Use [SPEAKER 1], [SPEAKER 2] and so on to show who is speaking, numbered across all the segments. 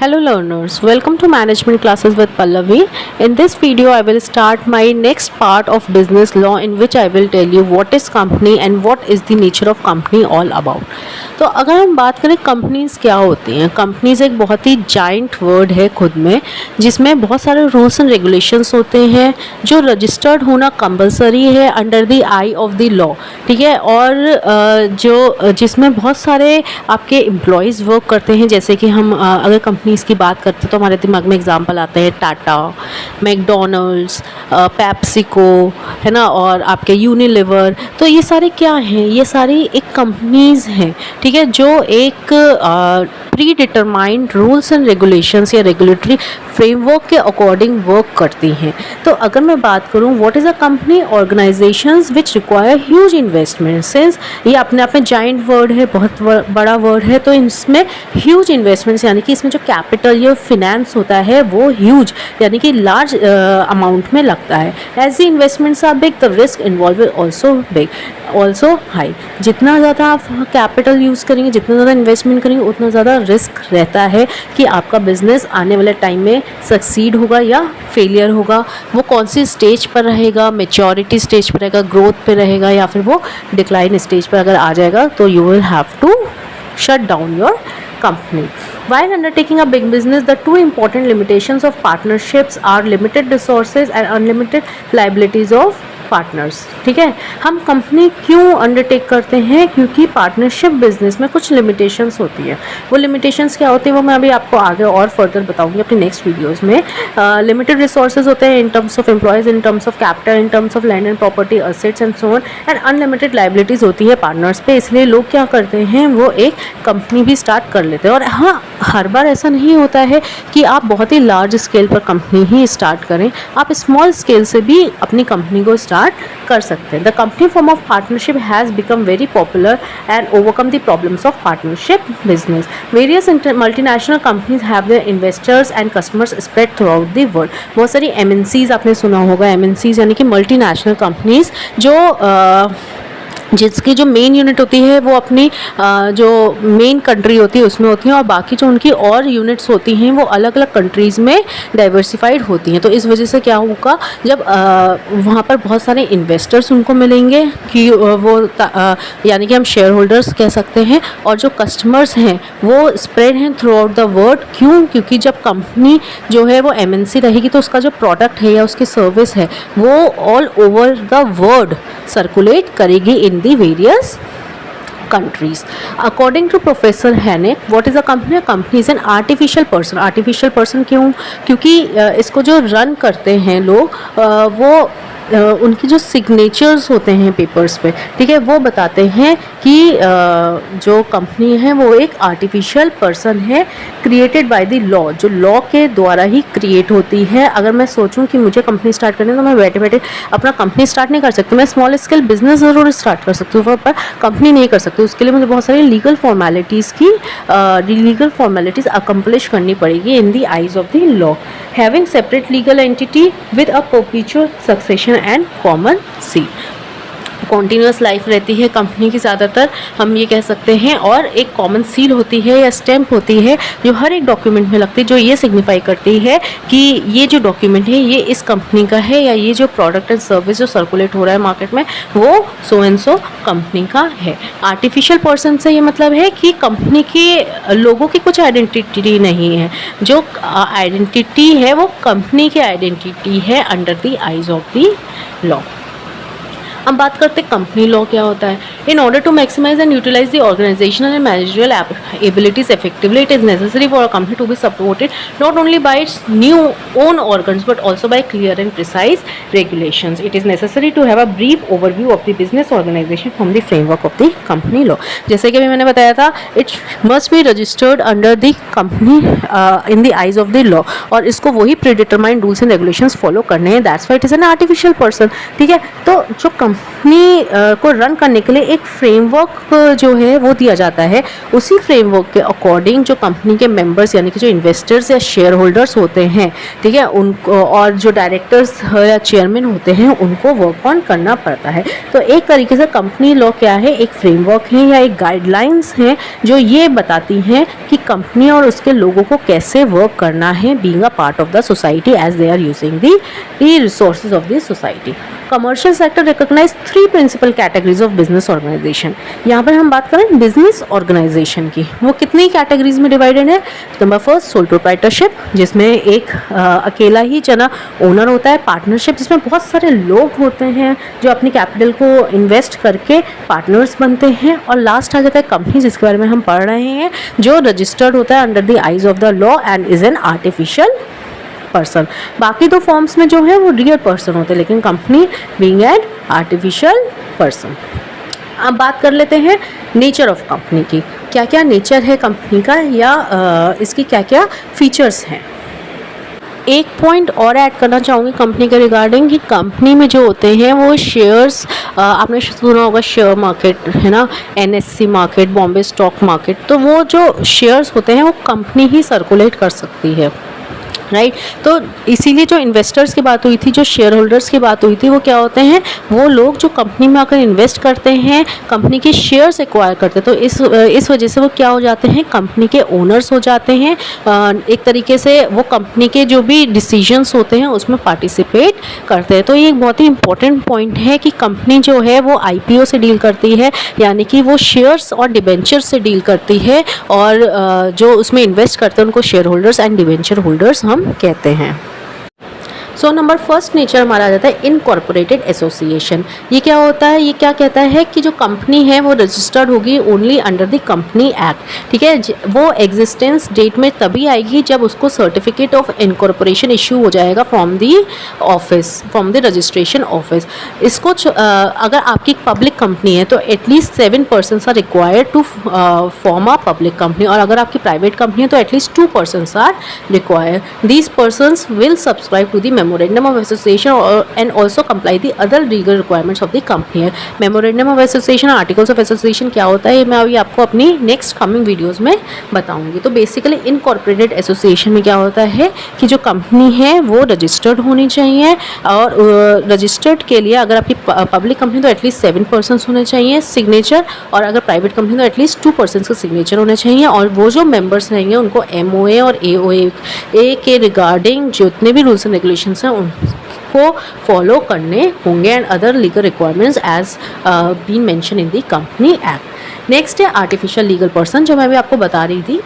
[SPEAKER 1] Hello learners, welcome to management classes with Pallavi. In this video I will start my next part of business law in which I will tell you what is company and what is the nature of company all about. तो अगर हम बात करें companies क्या होती हैं, companies एक बहुत ही जाइंट वर्ड है खुद में, जिसमें बहुत सारे रूल्स एंड रेगुलेशंस होते हैं जो रजिस्टर्ड होना कंपलसरी है under the I of the law, ठीक है। और जिसमें बहुत सारे आपके एम्प्लॉयज़ वर्क करते हैं। जैसे कि हम अगर कंपनीज़ की बात करते हैं तो हमारे दिमाग में एग्जांपल आते हैं टाटा, मैकडोनल्ड्स, पेप्सिको, है ना, और आपके यूनिलीवर। तो ये सारे क्या हैं, ये सारी एक कंपनीज़ हैं, ठीक है, जो एक pre determined rules and regulations या रेगुलेटरी फ्रेमवर्क के अकॉर्डिंग वर्क करती हैं। तो अगर मैं बात करूं what is a company, organisations which require huge investment. Since ये अपने आप में जाइंट वर्ड है, बहुत बड़ा वर्ड है, तो इसमें ह्यूज इन्वेस्टमेंट्स यानी कि इसमें जो कैपिटल या फिनेंस होता है वो ह्यूज यानी कि लार्ज अमाउंट में लगता है। As the investments are big the risk involve also big also high. जितना ज़्यादा आप कैपिटल यूज़ करेंगे, जितना ज़्यादा इन्वेस्टमेंट करेंगे, उतना ज़्यादा रिस्क रहता है कि आपका बिजनेस आने वाले टाइम में सक्सीड होगा या फेलियर होगा। वो कौन सी स्टेज पर रहेगा, मेच्योरिटी स्टेज पर रहेगा, ग्रोथ पे रहेगा, या फिर वो डिक्लाइन स्टेज पर अगर आ जाएगा तो you will have to shut down your company. While undertaking a big business, the two important limitations of partnerships are limited resources and unlimited liabilities of partners, ठीक है। हम कंपनी क्यों अंडरटेक करते हैं? क्योंकि पार्टनरशिप बिजनेस में कुछ limitations होती है। वो लिमिटेशंस क्या होती है वो मैं अभी आपको आगे और फर्दर बताऊंगी अपनी नेक्स्ट वीडियोस में। लिमिटेड रिसोर्सेज होते हैं in terms of employees, in terms of capital, in terms of land and property, assets and so on. And unlimited liabilities होती है पार्टनर्स पे। इसलिए लोग क्या करते हैं, वो एक कंपनी भी स्टार्ट कर लेते हैं। और हाँ, हर बार ऐसा नहीं होता है कि आप बहुत ही लार्ज स्केल पर कंपनी ही स्टार्ट करें, आप स्मॉल स्केल से भी अपनी कंपनी को स्टार्ट कर सकते हैं। The company form of partnership has become very popular and overcome the problems of partnership business. Various multinational companies have their investors and customers spread through out the world. बहुत सारी MNCs आपने सुना होगा, MNCs यानी कि multinational companies जो जिसकी जो मेन यूनिट होती है वो अपनी जो मेन कंट्री होती है उसमें होती हैं, और बाकी जो उनकी और यूनिट्स होती हैं वो अलग अलग कंट्रीज़ में डाइवर्सिफाइड होती हैं। तो इस वजह से क्या होगा, जब वहाँ पर बहुत सारे इन्वेस्टर्स उनको मिलेंगे कि वो यानी कि हम शेयर होल्डर्स कह सकते हैं, और जो कस्टमर्स हैं वो स्प्रेड हैं थ्रू आउट द वर्ल्ड। क्यों? क्योंकि जब कंपनी जो है वो एमएनसी रहेगी तो उसका जो प्रोडक्ट है या उसकी सर्विस है वो all over the world circulate करेगी in the various countries. According to Professor Hennick, what is a company? A company is an artificial person. Artificial person क्यों? क्योंकि इसको जो रन करते हैं लोग वो उनकी जो सिग्नेचर्स होते हैं पेपर्स पे, ठीक है, वो बताते हैं कि जो कंपनी है वो एक आर्टिफिशियल पर्सन है, क्रिएटेड बाय द लॉ, जो लॉ के द्वारा ही क्रिएट होती है। अगर मैं सोचूं कि मुझे कंपनी स्टार्ट करनी है तो मैं बैठे बैठे अपना कंपनी स्टार्ट नहीं कर सकती। मैं स्मॉल स्केल बिजनेस ज़रूर स्टार्ट कर सकती हूँ पर कंपनी नहीं कर सकती। उसके लिए मुझे बहुत सारी लीगल फॉर्मेलिटीज़ अकम्प्लिश करनी पड़ेगी in the eyes of the law. Having separate legal entity with a perpetual succession and common seat. Continuous life रहती है कंपनी की ज़्यादातर, हम ये कह सकते हैं, और एक कॉमन सील होती है या स्टैम्प होती है जो हर एक डॉक्यूमेंट में लगती है, जो ये सिग्निफाई करती है कि ये जो डॉक्यूमेंट है ये इस कंपनी का है, या ये जो प्रोडक्ट एंड सर्विस जो सर्कुलेट हो रहा है मार्केट में वो सो एंड सो कंपनी का है। आर्टिफिशियल पर्सन से ये मतलब है कि कंपनी के लोगों की कुछ आइडेंटिटी नहीं है, जो आइडेंटिटी है वो कंपनी की आइडेंटिटी है under the eyes of the law. अब बात करते हैं कंपनी लॉ क्या होता है। In order to maximise and utilise the organisational and managerial abilities effectively, it is necessary for a company to be supported not only by its new own organs but also by clear and precise regulations. It is necessary to have a brief overview of the business organisation from the framework of the company law. जैसे कि अभी मैंने बताया था, it must be registered under the company in the eyes of the law, और इसको वही pre determined rules and regulations follow करने हैं। That's why it is an artificial person, ठीक है। तो जो कंपनी को रन करने के लिए एक फ्रेमवर्क जो है वो दिया जाता है। उसी फ्रेमवर्क के अकॉर्डिंग जो कंपनी के मेंबर्स यानी कि जो इन्वेस्टर्स या शेयर होल्डर्स होते हैं, ठीक है, उनको और जो डायरेक्टर्स या चेयरमैन होते हैं उनको वर्क ऑन करना पड़ता है। तो एक तरीके से कंपनी लॉ क्या है, एक फ्रेमवर्क है या एक गाइडलाइंस है जो ये बताती हैं कि कंपनी और उसके लोगों को कैसे वर्क करना है being a part of the society as they are using the resources of the society. Commercial sector recognise 3 principal categories of business organisation. यहाँ पर हम बात करें बिजनेस ऑर्गेनाइजेशन की, वो कितनी कैटेगरीज में डिवाइडेड है। नंबर फर्स्ट सोल प्रोप्राइटरशिप, जिसमें एक अकेला ही जना ओनर होता है। पार्टनरशिप, जिसमें बहुत सारे लोग होते हैं जो अपनी कैपिटल को इन्वेस्ट करके पार्टनर्स बनते हैं। और लास्ट आ जाता है कंपनी, जिसके बारे में हम पढ़ रहे हैं, जो रजिस्टर्ड होता है under the eyes of the law and is an artificial person. बाकी 2 फॉर्म्स में जो है वो रियल पर्सन होते हैं, लेकिन company being an artificial person. अब बात कर लेते हैं नेचर ऑफ कंपनी की, क्या क्या नेचर है कंपनी का या इसकी क्या क्या फीचर्स हैं। एक पॉइंट और ऐड करना चाहूँगी कंपनी के रिगार्डिंग कि कंपनी में जो होते हैं वो शेयर्स, आपने सुना होगा शेयर मार्केट है ना, NSE market, Bombay stock market, तो वो जो शेयर्स होते हैं वो कंपनी ही सर्कुलेट कर सकती है, राइट। तो इसीलिए जो इन्वेस्टर्स की बात हुई थी, जो शेयर होल्डर्स की बात हुई थी, वो क्या होते हैं, वो लोग जो कंपनी में आकर इन्वेस्ट करते हैं, कंपनी के शेयर्स एक्वायर करते हैं। तो इस वजह से वो क्या हो जाते हैं, कंपनी के ओनर्स हो जाते हैं। एक तरीके से वो कंपनी के जो भी डिसीजंस होते हैं उसमें पार्टिसिपेट करते हैं। तो ये एक बहुत ही इंपॉर्टेंट पॉइंट है कि कंपनी जो है वो IPO से डील करती है, यानी कि वो शेयर्स और डिबेंचर से डील करती है, और जो उसमें इन्वेस्ट करते हैं उनको share holders and debenture holders हम कहते हैं। सो नंबर फर्स्ट नेचर हमारा आ जाता है इनकॉर्पोरेटेड एसोसिएशन। ये क्या होता है, ये क्या कहता है कि जो कंपनी है वो रजिस्टर्ड होगी only under the company act, ठीक है। वो एग्जिस्टेंस डेट में तभी आएगी जब उसको सर्टिफिकेट ऑफ इनकॉर्पोरेशन इशू हो जाएगा from the office, from the registration office. इसको अगर आपकी पब्लिक कंपनी है तो at least 7 persons are required to form a public company, और अगर आपकी प्राइवेट कंपनी है तो at least 2 persons are required. These persons will subscribe to the memorandum of association and also comply the other legal requirements of the company। memorandum of association, articles of association क्या होता है, ये मैं अभी आपको अपनी नेक्स्ट कमिंग वीडियोस में बताऊंगी। तो बेसिकली इनकॉर्पोरेटेड एसोसिएशन में क्या होता है कि जो कंपनी है वो रजिस्टर्ड होनी चाहिए, और रजिस्टर्ड के लिए अगर आपकी पब्लिक कंपनी तो एटलीस्ट 7 पर्सन्स होने चाहिए सिग्नेचर, और अगर प्राइवेट कंपनी तो एटलीस्ट 2 पर्सन्स का सिग्नेचर होने चाहिए। और वो जो मेंबर्स रहेंगे उनको MOA और AOA के रिगार्डिंग जितने भी रूल्स एंड रेगुलेशन हैं उनको फॉलो करने होंगे, and other legal requirements as been mention in the company act. Next है आर्टिफिशियल लीगल पर्सन, जो मैं भी आपको बता रही थी।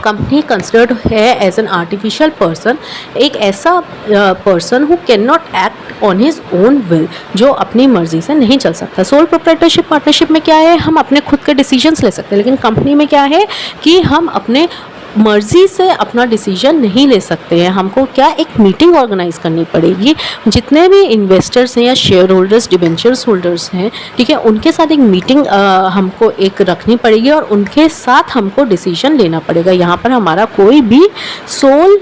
[SPEAKER 1] कंपनी कंसिडर्ड है एज एन आर्टिफिशियल पर्सन, एक ऐसा person who can not act on his own will, जो अपनी मर्जी से नहीं चल सकता। सोल प्रोप्राइटरशिप पार्टनरशिप में क्या है, हम अपने खुद के डिसीजंस ले सकते हैं, लेकिन कंपनी में क्या है कि हम अपने मर्जी से अपना डिसीजन नहीं ले सकते हैं। हमको क्या एक मीटिंग ऑर्गेनाइज करनी पड़ेगी, जितने भी इन्वेस्टर्स हैं या शेयर होल्डर्स, डिबेंचर्स होल्डर्स हैं, ठीक है, उनके साथ एक मीटिंग हमको एक रखनी पड़ेगी, और उनके साथ हमको डिसीजन लेना पड़ेगा। यहाँ पर हमारा कोई भी सोल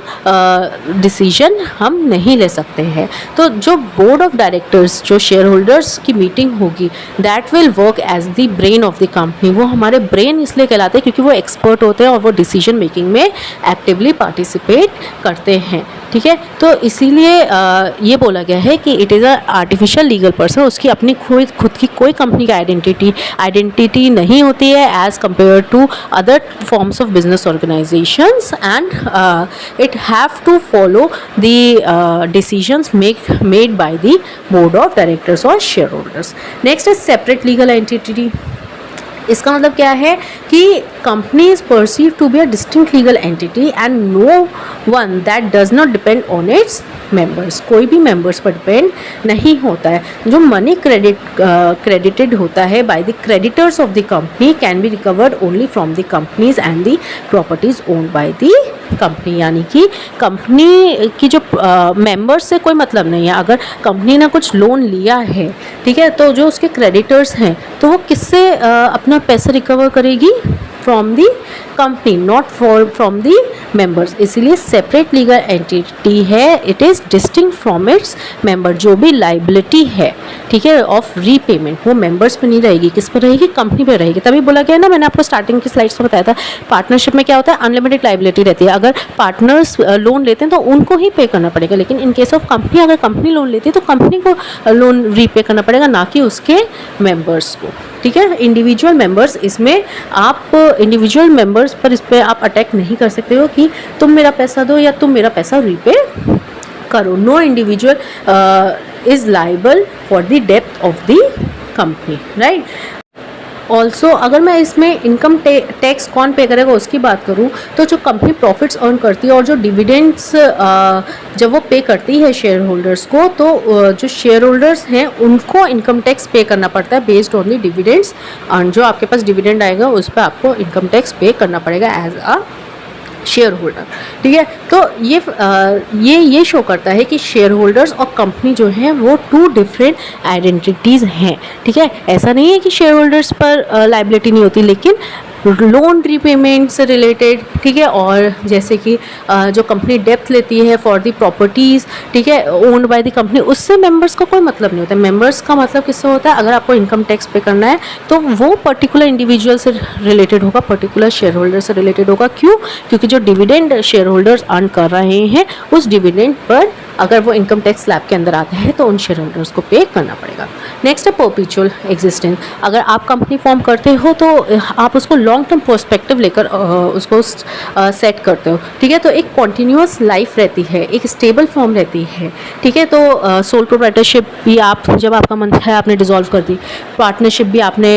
[SPEAKER 1] डिसीजन हम नहीं ले सकते हैं। तो जो बोर्ड ऑफ डायरेक्टर्स, जो शेयर होल्डर्स की मीटिंग होगी, that will work as the brain of the company. वो हमारे ब्रेन इसलिए कहलाते हैं क्योंकि वो एक्सपर्ट होते हैं और वो डिसीजन मेकिंग में एक्टिवली पार्टिसिपेट करते हैं, ठीक है। तो इसीलिए ये बोला गया है कि it is a artificial legal person. उसकी अपनी खुद की कोई कंपनी की आइडेंटिटी नहीं होती है as compare to other forms of business organisations, and it have to follow the decisions made by the board of directors और shareholders. Next is separate legal entity. इसका मतलब क्या है कि company is perceive to be a distinct legal entity and no one that does not depend on its members. कोई भी members पर depend नहीं होता है। जो मनी क्रेडिटेड होता है by the creditors of the company can be recovered only from the companies and the properties owned by the company. यानी कि कंपनी की जो मेंबर्स से कोई मतलब नहीं है। अगर कंपनी ने कुछ लोन लिया है, ठीक है, तो जो उसके क्रेडिटर्स हैं तो वो किससे अपना पैसा रिकवर करेगी, from the company, not from the members. इसीलिए सेपरेट लीगल एंटिटी है, it is distinct from its member. जो भी लाइबिलिटी है, ठीक है, ऑफ रीपेमेंट, वो मेंबर्स पे नहीं रहेगी, किस पर रहेगी, कंपनी पे रहेगी। तभी बोला गया ना, मैंने आपको स्टार्टिंग की स्लाइड्स में बताया था, पार्टनरशिप में क्या होता है, अनलिमिटेड लाइबिलिटी रहती है। अगर पार्टनर्स लोन लेते हैं तो उनको ही पे करना पड़ेगा, लेकिन इन केस ऑफ कंपनी, अगर कंपनी लोन लेती है तो कंपनी को लोन रीपे करना पड़ेगा, ना कि उसके मेंबर्स को, ठीक है। इंडिविजुअल मेंबर्स, इसमें आप इंडिविजुअल मेंबर्स पर इस पर आप अटैक नहीं कर सकते हो कि तुम मेरा पैसा दो या तुम मेरा पैसा रीपे करो। No individual is liable for the depth of the company, right. Also अगर मैं इसमें इनकम टैक्स कौन पे करेगा उसकी बात करूं, तो जो कंपनी प्रॉफिट्स अर्न करती है और जो डिविडेंड्स जब वो पे करती है शेयर होल्डर्स को, तो जो शेयर होल्डर्स हैं उनको इनकम टैक्स पे करना पड़ता है बेस्ड ऑन द डिविडेंड्स। जो आपके पास डिविडेंड आएगा उस पर आपको इनकम टैक्स पे करना पड़ेगा एज अ शेयर होल्डर, ठीक है। तो ये शो करता है कि शेयर होल्डर्स और कंपनी जो है वो टू डिफरेंट आइडेंटिटीज़ हैं, ठीक है। ऐसा नहीं है कि शेयर होल्डर्स पर लाइबिलिटी नहीं होती, लेकिन लोन रीपेमेंट से रिलेटेड, ठीक है, और जैसे कि जो कंपनी डेप्थ लेती है फॉर दी प्रॉपर्टीज़, ठीक है, ओन्ड बाय द कंपनी, उससे मेंबर्स का कोई मतलब नहीं होता है। मेंबर्स का मतलब किससे होता है, अगर आपको इनकम टैक्स पे करना है तो वो पर्टिकुलर इंडिविजुअल से रिलेटेड होगा, पर्टिकुलर शेयर होल्डर से रिलेटेड होगा। क्यों? क्योंकि जो डिविडेंड शेयर होल्डर्स अर्न कर रहे हैं उस डिविडेंड पर अगर वो इनकम टैक्स स्लैब के अंदर आता है तो उन शेयर होल्डर्स को पे करना पड़ेगा। नेक्स्ट है परपेचुअल एग्जिस्टेंस। अगर आप कंपनी फॉर्म करते हो तो आप उसको लॉन्ग टर्म पर्सपेक्टिव लेकर उसको सेट करते हो, ठीक है। तो एक कॉन्टीन्यूअस लाइफ रहती है, एक स्टेबल फॉर्म रहती है, ठीक है। तो सोल प्रोप्राइटरशिप भी आप, जब आपका मन है आपने डिसॉल्व कर दी, पार्टनरशिप भी आपने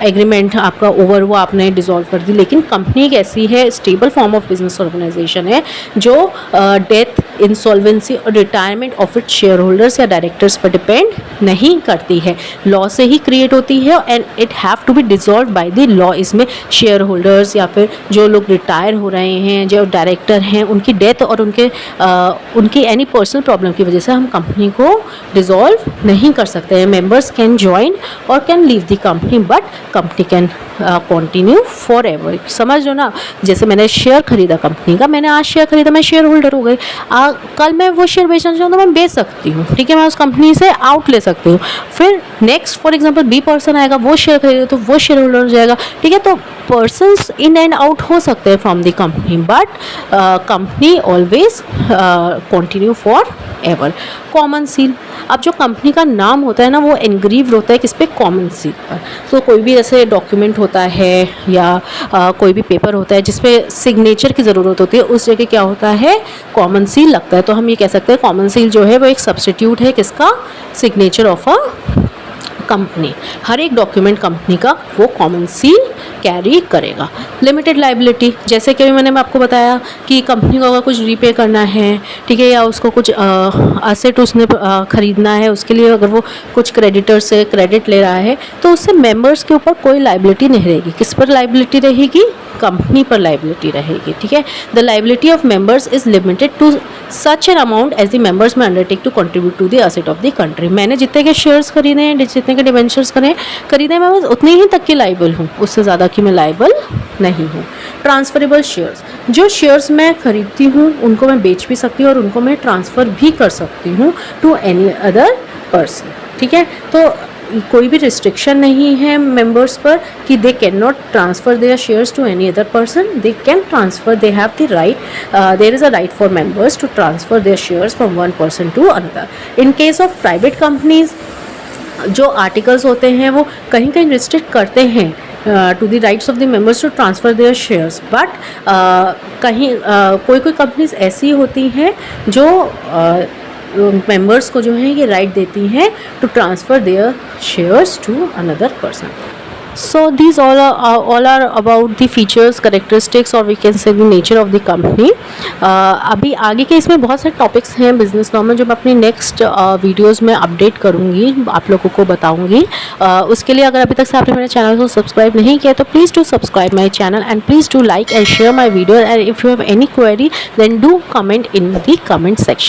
[SPEAKER 1] एग्रीमेंट आपका ओवर वो आपने डिसॉल्व कर दी, लेकिन कंपनी एक ऐसी है, stable form of business organisation है जो डेथ, इंसॉल्वेंसी और retirement of it share holders या डायरेक्टर्स पर डिपेंड नहीं करती है, लॉ से ही क्रिएट होती है and it have to be dissolve by the law. इसमें शेयर होल्डर्स या फिर जो लोग रिटायर हो रहे हैं, जो डायरेक्टर हैं, उनकी डेथ और उनकी एनी पर्सनल प्रॉब्लम की वजह से हम कंपनी को डिसॉल्व नहीं कर सकते हैं। मेंबर्स कैन ज्वाइन और can leave the company but company can continue for ever. समझ लो ना, जैसे मैंने शेयर खरीदा कंपनी का, मैंने आज शेयर खरीदा, मैं शेयर होल्डर हो गई, कल मैं वो शेयर बेचना चाहूँ तो मैं बेच सकती हूँ, ठीक है, मैं उस कंपनी से आउट ले सकती हूँ। फिर next for example B person आएगा, वो शेयर खरीदेगा तो वो शेयर होल्डर हो जाएगा, ठीक है। तो पर्सन्स इन एंड आउट हो सकते हैं from the company but company always continue for ever. Common seal, अब जो कंपनी का नाम होता है ना वो एनग्रीव्ड होता है किस पे, कॉमन सील पर। तो कोई भी ऐसे डॉक्यूमेंट होता है या कोई भी पेपर होता है जिसपे सिग्नेचर की ज़रूरत होती है, उस जगह क्या होता है, कॉमन सील लगता है। तो हम ये कह सकते हैं कॉमन सील जो है वो एक सब्स्टिट्यूट है किसका, सिग्नेचर ऑफ अ कंपनी। हर एक डॉक्यूमेंट कंपनी का वो कॉमन सील कैरी करेगा। लिमिटेड लाइबिलिटी, जैसे कि मैंने आपको बताया कि कंपनी को अगर कुछ रीपे करना है, ठीक है, या उसको कुछ असेट उसने खरीदना है, उसके लिए अगर वो कुछ क्रेडिटर से क्रेडिट ले रहा है तो उससे मेंबर्स के ऊपर कोई लाइबिलिटी नहीं रहेगी। किस पर लाइबिलिटी रहेगी, कंपनी पर लाइबिलिटी रहेगी, ठीक है। The liability of members is limited to such an amount as the members may undertake to contribute to the asset of the country. मैंने जितने के शेयर्स खरीदे हैं, जितने के डिवेंचर्स खरीदे मैं बस उतनी ही तक की लाइबल हूँ, उससे ज़्यादा की मैं लाइबल नहीं हूँ। ट्रांसफरेबल शेयर्स, जो शेयर्स मैं खरीदती हूँ उनको मैं बेच भी सकती हूँ और उनको मैं ट्रांसफ़र भी कर सकती हूँ टू एनी अदर पर्सन, ठीक है। तो कोई भी रिस्ट्रिक्शन नहीं है मेंबर्स पर कि they can not transfer their shares to any other person, they can transfer, they have the right, there is a right for members to transfer their shares from one person to another. In case of private companies जो articles होते हैं वो कहीं कहीं restrict करते हैं to the rights of the members to transfer their shares, but कहीं कोई कंपनीज ऐसी होती हैं जो मेंबर्स को जो है ये राइट देती हैं to transfer their shares to another person. So these all are about the features, characteristics और we can say the nature of the company. अभी आगे के इसमें बहुत सारे टॉपिक्स हैं बिजनेस लॉ में जो मैं अपनी नेक्स्ट वीडियोस में अपडेट करूँगी, आप लोगों को बताऊँगी। उसके लिए अगर अभी तक से आपने मेरे चैनल को सब्सक्राइब नहीं किया तो please do subscribe my channel and please do like and share my video and if you have any query then do comment in the comment section.